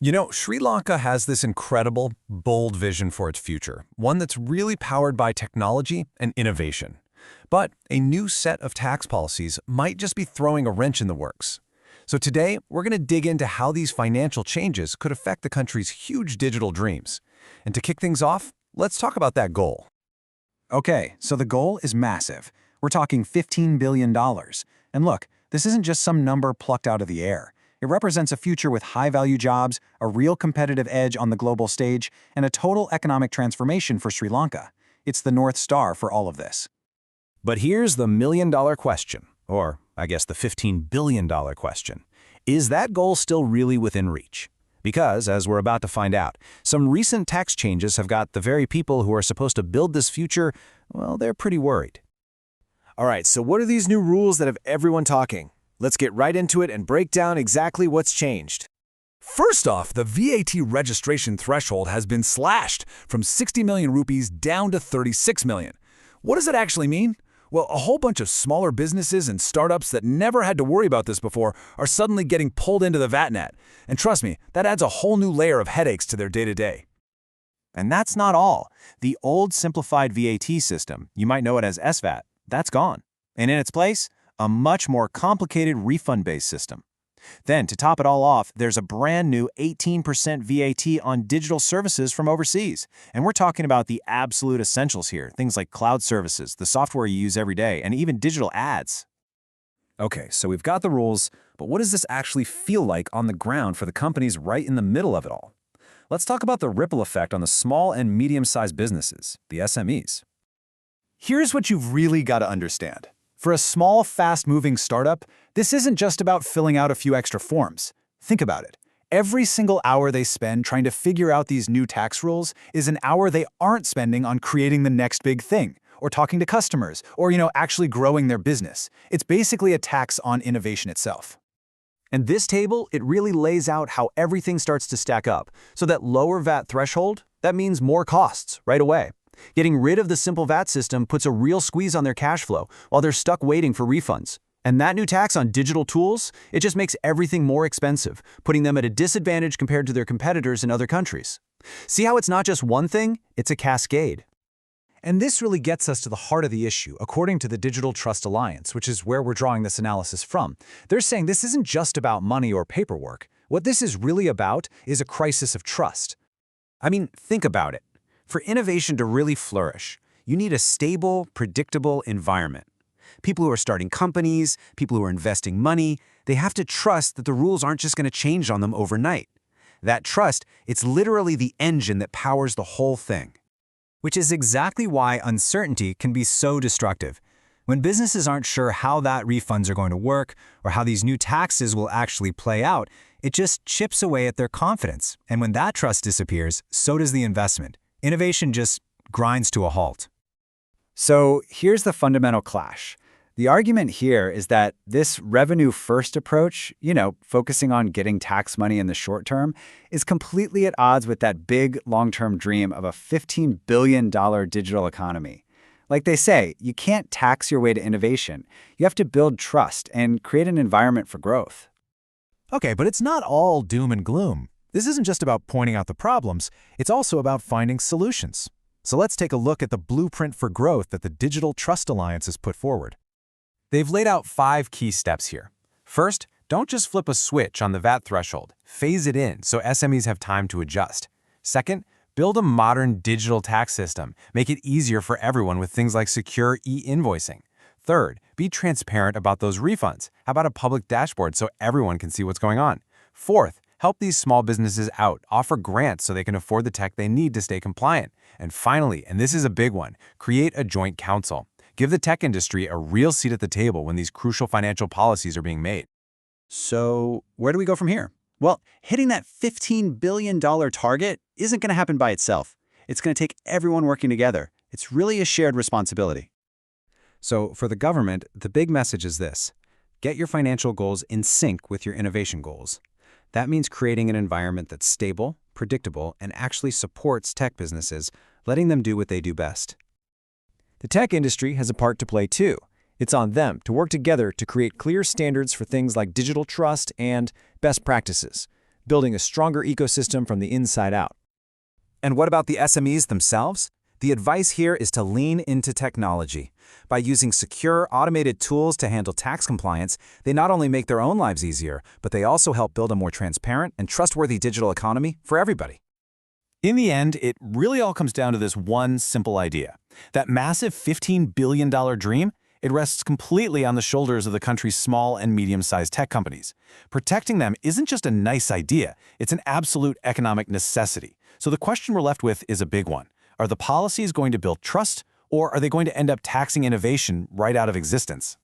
You know, Sri Lanka has this incredible, bold vision for its future, one that's really powered by technology and innovation. But a new set of tax policies might just be throwing a wrench in the works. So today, we're going to dig into how these financial changes could affect the country's huge digital dreams. And to kick things off, let's talk about that goal. Okay, so the goal is massive. We're talking $15 billion. And look, this isn't just some number plucked out of the air. It represents a future with high-value jobs, a real competitive edge on the global stage, and a total economic transformation for Sri Lanka. It's the North Star for all of this. But here's the million-dollar question, or I guess the $15 billion question. Is that goal still really within reach? Because, as we're about to find out, some recent tax changes have got the very people who are supposed to build this future, well, they're pretty worried. All right, so what are these new rules that have everyone talking? Let's get right into it and break down exactly what's changed. First off, the VAT registration threshold has been slashed from 60 million rupees down to 36 million. What does it actually mean? Well, a whole bunch of smaller businesses and startups that never had to worry about this before are suddenly getting pulled into the VAT net. And trust me, that adds a whole new layer of headaches to their day-to-day. And that's not all. The old simplified VAT system, you might know it as SVAT, that's gone. And in its place, a much more complicated refund-based system. Then, to top it all off, there's a brand new 18% VAT on digital services from overseas. And we're talking about the absolute essentials here, things like cloud services, the software you use every day, and even digital ads. Okay, so we've got the rules, but what does this actually feel like on the ground for the companies right in the middle of it all? Let's talk about the ripple effect on the small and medium-sized businesses, the SMEs. Here's what you've really got to understand. For a small, fast-moving startup, this isn't just about filling out a few extra forms. Think about it. Every single hour they spend trying to figure out these new tax rules is an hour they aren't spending on creating the next big thing, or talking to customers, or, actually growing their business. It's basically a tax on innovation itself. And this table, it really lays out how everything starts to stack up. So that lower VAT threshold, that means more costs right away. Getting rid of the simple VAT system puts a real squeeze on their cash flow while they're stuck waiting for refunds. And that new tax on digital tools, it just makes everything more expensive, putting them at a disadvantage compared to their competitors in other countries. See how it's not just one thing, it's a cascade. And this really gets us to the heart of the issue, according to the Digital Trust Alliance, which is where we're drawing this analysis from. They're saying this isn't just about money or paperwork. What this is really about is a crisis of trust. I mean, think about it. For innovation to really flourish, you need a stable, predictable environment. People who are starting companies, people who are investing money, they have to trust that the rules aren't just going to change on them overnight. That trust, it's literally the engine that powers the whole thing. Which is exactly why uncertainty can be so destructive. When businesses aren't sure how VAT refunds are going to work or how these new taxes will actually play out, it just chips away at their confidence. And when that trust disappears, so does the investment. Innovation just grinds to a halt. So here's the fundamental clash. The argument here is that this revenue-first approach, focusing on getting tax money in the short term, is completely at odds with that big long-term dream of a $15 billion digital economy. Like they say, you can't tax your way to innovation. You have to build trust and create an environment for growth. Okay, but it's not all doom and gloom. This isn't just about pointing out the problems, it's also about finding solutions. So let's take a look at the blueprint for growth that the Digital Trust Alliance has put forward. They've laid out 5 key steps here. First, don't just flip a switch on the VAT threshold. Phase it in so SMEs have time to adjust. Second, build a modern digital tax system. Make it easier for everyone with things like secure e-invoicing. Third, be transparent about those refunds. How about a public dashboard so everyone can see what's going on? Fourth, help these small businesses out. Offer grants so they can afford the tech they need to stay compliant. And finally, and this is a big one, create a joint council. Give the tech industry a real seat at the table when these crucial financial policies are being made. So where do we go from here? Well, hitting that $15 billion target isn't going to happen by itself. It's going to take everyone working together. It's really a shared responsibility. So for the government, the big message is this. Get your financial goals in sync with your innovation goals. That means creating an environment that's stable, predictable, and actually supports tech businesses, letting them do what they do best. The tech industry has a part to play too. It's on them to work together to create clear standards for things like digital trust and best practices. building a stronger ecosystem from the inside out. And what about the SMEs themselves? The advice here is to lean into technology. By using secure, automated tools to handle tax compliance, they not only make their own lives easier, but they also help build a more transparent and trustworthy digital economy for everybody. In the end, it really all comes down to this one simple idea. That massive $15 billion dream, it rests completely on the shoulders of the country's small and medium-sized tech companies. Protecting them isn't just a nice idea, it's an absolute economic necessity. So the question we're left with is a big one. Are the policies going to build trust, or are they going to end up taxing innovation right out of existence?